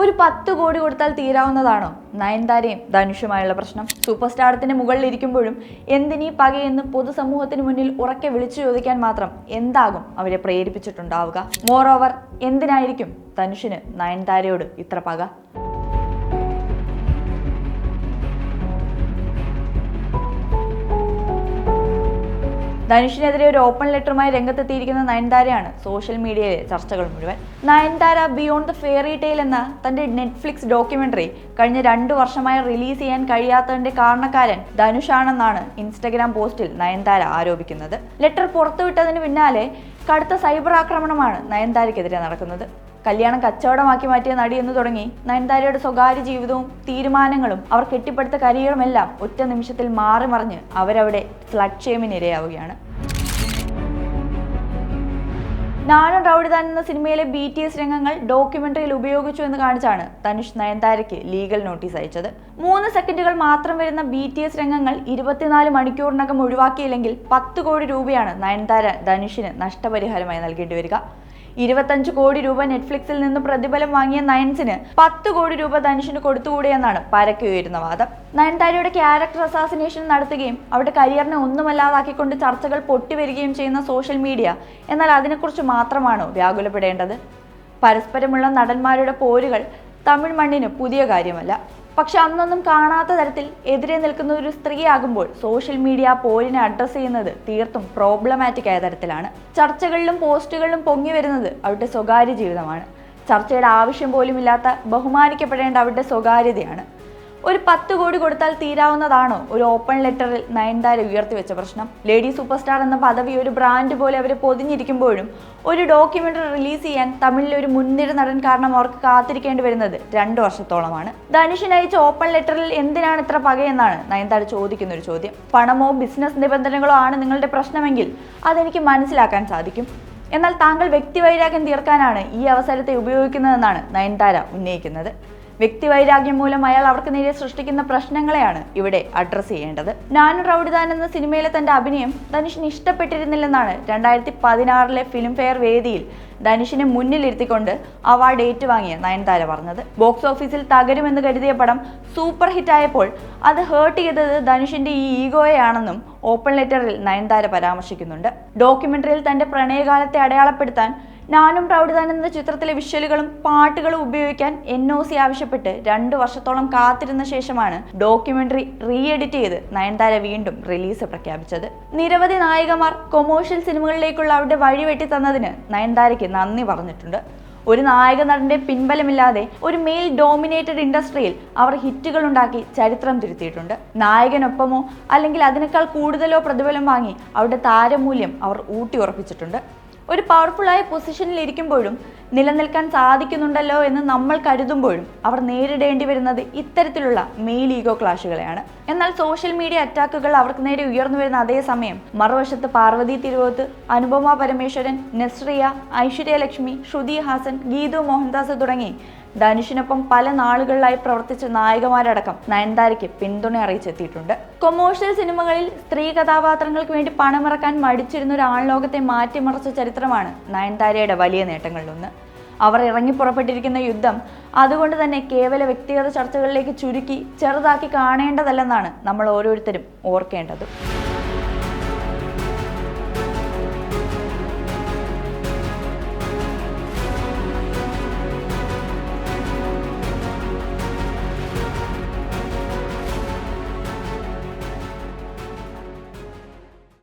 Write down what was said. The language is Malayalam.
ഒരു 10 കോടി കൊടുത്താൽ തീരാവുന്നതാണോ നയൻതാരയും ധനുഷുമായുള്ള പ്രശ്നം? സൂപ്പർ സ്റ്റാർത്തിന്റെ മുകളിൽ ഇരിക്കുമ്പോഴും എന്തിനീ പകയെന്ന് പൊതുസമൂഹത്തിന് മുന്നിൽ ഉറക്കെ വിളിച്ചു ചോദിക്കാൻ മാത്രം എന്താകും അവരെ പ്രേരിപ്പിച്ചിട്ടുണ്ടാവുക? മോറോവർ, എന്തിനായിരിക്കും ധനുഷിന് നയൻതാരയോട് ഇത്ര പക? ധനുഷിനെതിരെ ഒരു ഓപ്പൺ ലെറ്ററുമായി രംഗത്തെത്തിയിരിക്കുന്ന നയൻതാരയാണ് സോഷ്യൽ മീഡിയയിലെ ചർച്ചകൾ മുഴുവൻ. Nayanthara beyond the fairy tale എന്ന തന്റെ നെറ്റ്ഫ്ലിക്സ് ഡോക്യുമെന്ററി കഴിഞ്ഞ 2 വർഷമായി റിലീസ് ചെയ്യാൻ കഴിയാത്തതിന്റെ കാരണക്കാരൻ ധനുഷാണെന്നാണ് ഇൻസ്റ്റഗ്രാം പോസ്റ്റിൽ നയൻതാര ആരോപിക്കുന്നത്. ലെറ്റർ പുറത്തുവിട്ടതിന് പിന്നാലെ കടുത്ത സൈബർ ആക്രമണമാണ് നയൻതാരയ്ക്കെതിരെ നടക്കുന്നത്. കല്യാണം കച്ചവടമാക്കി മാറ്റിയ നടി എന്ന് തുടങ്ങി നയൻതാരയുടെ സ്വകാര്യ ജീവിതവും തീരുമാനങ്ങളും അവർ കെട്ടിപ്പടുത്ത കരിയറുമെല്ലാം ഒറ്റ നിമിഷത്തിൽ മാറി മറിഞ്ഞ് അവരവിടെ സ്ലട്ട് ഷെയിമിന് ഇരയാവുകയാണ്. നാനും റൗഡിതാൻ എന്ന സിനിമയിലെ BTS രംഗങ്ങൾ ഡോക്യുമെന്ററിയിൽ ഉപയോഗിച്ചു എന്ന് കാണിച്ചാണ് ധനുഷ് നയൻതാരയ്ക്ക് ലീഗൽ നോട്ടീസ് അയച്ചത്. 3 സെക്കൻഡുകൾ മാത്രം വരുന്ന BTS രംഗങ്ങൾ 24 മണിക്കൂറിനകം ഒഴിവാക്കിയില്ലെങ്കിൽ 10 കോടി രൂപയാണ് നയൻതാര ധനുഷിന് നഷ്ടപരിഹാരമായി നൽകേണ്ടി വരിക. 25 കോടി രൂപ നെറ്റ്ഫ്ലിക്സിൽ നിന്ന് പ്രതിഫലം വാങ്ങിയ നയൻസിന് 10 കോടി രൂപ ധനുഷിന് കൊടുത്തുകൂടെയെന്നാണ് പരക്കെ ഉയരുന്ന വാദം. നയൻതാരയുടെ ക്യാരക്ടർ അസാസിനേഷൻ നടത്തുകയും അവരുടെ കരിയറിനെ ഒന്നുമല്ലാതാക്കിക്കൊണ്ട് ചർച്ചകൾ പൊട്ടിവരികയും ചെയ്യുന്ന സോഷ്യൽ മീഡിയ എന്നാൽ അതിനെക്കുറിച്ച് മാത്രമാണോ വ്യാകുലപ്പെടേണ്ടത്? പരസ്പരമുള്ള നടന്മാരുടെ പോരുകൾ തമിഴ് മണ്ണിന് പുതിയ കാര്യമല്ല. പക്ഷെ അന്നൊന്നും കാണാത്ത തരത്തിൽ എതിരെ നിൽക്കുന്ന ഒരു സ്ത്രീയാകുമ്പോൾ സോഷ്യൽ മീഡിയ പോരിനെ അഡ്രസ്സ് ചെയ്യുന്നത് തീർത്തും പ്രോബ്ലമാറ്റിക് ആയ തരത്തിലാണ്. ചർച്ചകളിലും പോസ്റ്റുകളിലും പൊങ്ങി വരുന്നത് അവരുടെ സ്വകാര്യ ജീവിതമാണ്. ചർച്ചയുടെ ആവശ്യം പോലും ഇല്ലാത്ത ബഹുമാനിക്കപ്പെടേണ്ട അവരുടെ സ്വകാര്യതയാണ്. ഒരു 10 കോടി കൊടുത്താൽ തീരാവുന്നതാണോ ഒരു ഓപ്പൺ ലെറ്ററിൽ നയൻതാര ഉയർത്തിവെച്ച പ്രശ്നം? ലേഡി സൂപ്പർ സ്റ്റാർ എന്ന പദവി ഒരു ബ്രാൻഡ് പോലെ അവരെ പൊതിഞ്ഞിരിക്കുമ്പോഴും ഒരു ഡോക്യുമെന്ററി റിലീസ് ചെയ്യാൻ തമിഴിലെ ഒരു മുൻനിര നടൻ കാരണം അവർക്ക് കാത്തിരിക്കേണ്ടി വരുന്നത് 2 വർഷത്തോളമാണ്. ധനുഷിന് അയച്ച ഓപ്പൺ ലെറ്ററിൽ എന്തിനാണ് ഇത്ര പകയെന്നാണ് നയൻതാര ചോദിക്കുന്ന ഒരു ചോദ്യം. പണമോ ബിസിനസ് നിബന്ധനകളോ ആണ് നിങ്ങളുടെ പ്രശ്നമെങ്കിൽ അതെനിക്ക് മനസ്സിലാക്കാൻ സാധിക്കും. എന്നാൽ താങ്കൾ വ്യക്തിവൈരാഗ്യം തീർക്കാനാണ് ഈ അവസരത്തെ ഉപയോഗിക്കുന്നതെന്നാണ് നയൻതാര ഉന്നയിക്കുന്നത്. വ്യക്തിവൈരാഗ്യം മൂലം അയാൾ അവർക്ക് നേരെ സൃഷ്ടിക്കുന്ന പ്രശ്നങ്ങളെയാണ് ഇവിടെ അഡ്രസ്സ് ചെയ്യേണ്ടത്. നാനും റൗഡിതാൻ എന്ന സിനിമയിലെ തന്റെ അഭിനയം ധനുഷിന് ഇഷ്ടപ്പെട്ടിരുന്നില്ലെന്നാണ് 2016 ഫിലിം ഫെയർ വേദിയിൽ ധനുഷിനെ മുന്നിലിരുത്തിക്കൊണ്ട് അവാർഡ് ഏറ്റുവാങ്ങിയ നയൻതാര പറഞ്ഞത്. ബോക്സ് ഓഫീസിൽ തകരുമെന്ന് കരുതിയ പടം സൂപ്പർ ഹിറ്റ് ആയപ്പോൾ അത് ഹേർട്ട് ചെയ്തത് ധനുഷിന്റെ ഈ ഈഗോയെയാണെന്നും ഓപ്പൺ ലെറ്ററിൽ നയൻതാര പരാമർശിക്കുന്നുണ്ട്. ഡോക്യുമെന്ററിയിൽ തന്റെ പ്രണയകാലത്തെ അടയാളപ്പെടുത്താൻ നാനും റൗഡിതാൻ എന്ന ചിത്രത്തിലെ വിഷ്വലുകളും പാട്ടുകളും ഉപയോഗിക്കാൻ NOC ആവശ്യപ്പെട്ട് 2 വർഷത്തോളം കാത്തിരുന്ന ശേഷമാണ് ഡോക്യുമെന്ററി എഡിറ്റ് ചെയ്ത് നയൻതാര വീണ്ടും റിലീസ് പ്രഖ്യാപിച്ചത്. നിരവധി നായികമാർ കൊമേഴ്ഷ്യൽ സിനിമകളിലേക്കുള്ള അവരുടെ വഴി വെട്ടി തന്നതിന് നയൻതാരയ്ക്ക് നന്ദി പറഞ്ഞിട്ടുണ്ട്. ഒരു നായക നടന്റെ പിൻബലമില്ലാതെ ഒരു മെയിൽ ഡോമിനേറ്റഡ് ഇൻഡസ്ട്രിയിൽ അവർ ഹിറ്റുകൾ ഉണ്ടാക്കി ചരിത്രം തിരുത്തിയിട്ടുണ്ട്. നായകനൊപ്പമോ അല്ലെങ്കിൽ അതിനേക്കാൾ കൂടുതലോ പ്രതിഫലം വാങ്ങി അവരുടെ താരമൂല്യം അവർ ഊട്ടി ഉറപ്പിച്ചിട്ടുണ്ട്. ഒരു പവർഫുള്ളായ പൊസിഷനിൽ ഇരിക്കുമ്പോഴും നിലനിൽക്കാൻ സാധിക്കുന്നുണ്ടല്ലോ എന്ന് നമ്മൾ കരുതുമ്പോഴും അവർ നേരിടേണ്ടി വരുന്നത് ഇത്തരത്തിലുള്ള മെയിൽ ഈഗോ ക്ലാഷുകളെയാണ്. എന്നാൽ സോഷ്യൽ മീഡിയ അറ്റാക്കുകൾ അവർക്ക് നേരെ ഉയർന്നു വരുന്ന അതേ സമയം മറുവശത്ത് പാർവതി തിരുവോത്ത്, അനുപമ പരമേശ്വരൻ, നസ്രിയ, ഐശ്വര്യ ലക്ഷ്മി, ശ്രുതി ഹാസൻ, ഗീതു മോഹൻദാസ് തുടങ്ങി ധനുഷിനൊപ്പം പല നാളുകളിലായി പ്രവർത്തിച്ച നായികമാരടക്കം നയൻതാരയ്ക്ക് പിന്തുണ അറിയിച്ചെത്തിയിട്ടുണ്ട്. കൊമേഴ്ഷ്യൽ സിനിമകളിൽ സ്ത്രീ കഥാപാത്രങ്ങൾക്ക് വേണ്ടി പണമിറക്കാൻ മടിച്ചിരുന്ന ഒരു ആൺലോകത്തെ മാറ്റിമറിച്ച ചരിത്രമാണ് നയൻതാരയുടെ വലിയ നേട്ടങ്ങളിലൊന്ന്. അവർ ഇറങ്ങി പുറപ്പെട്ടിരിക്കുന്ന യുദ്ധം അതുകൊണ്ട് തന്നെ കേവല വ്യക്തിഗത ചർച്ചകളിലേക്ക് ചുരുക്കി ചെറുതാക്കി കാണേണ്ടതല്ലെന്നാണ് നമ്മൾ ഓരോരുത്തരും ഓർക്കേണ്ടത്.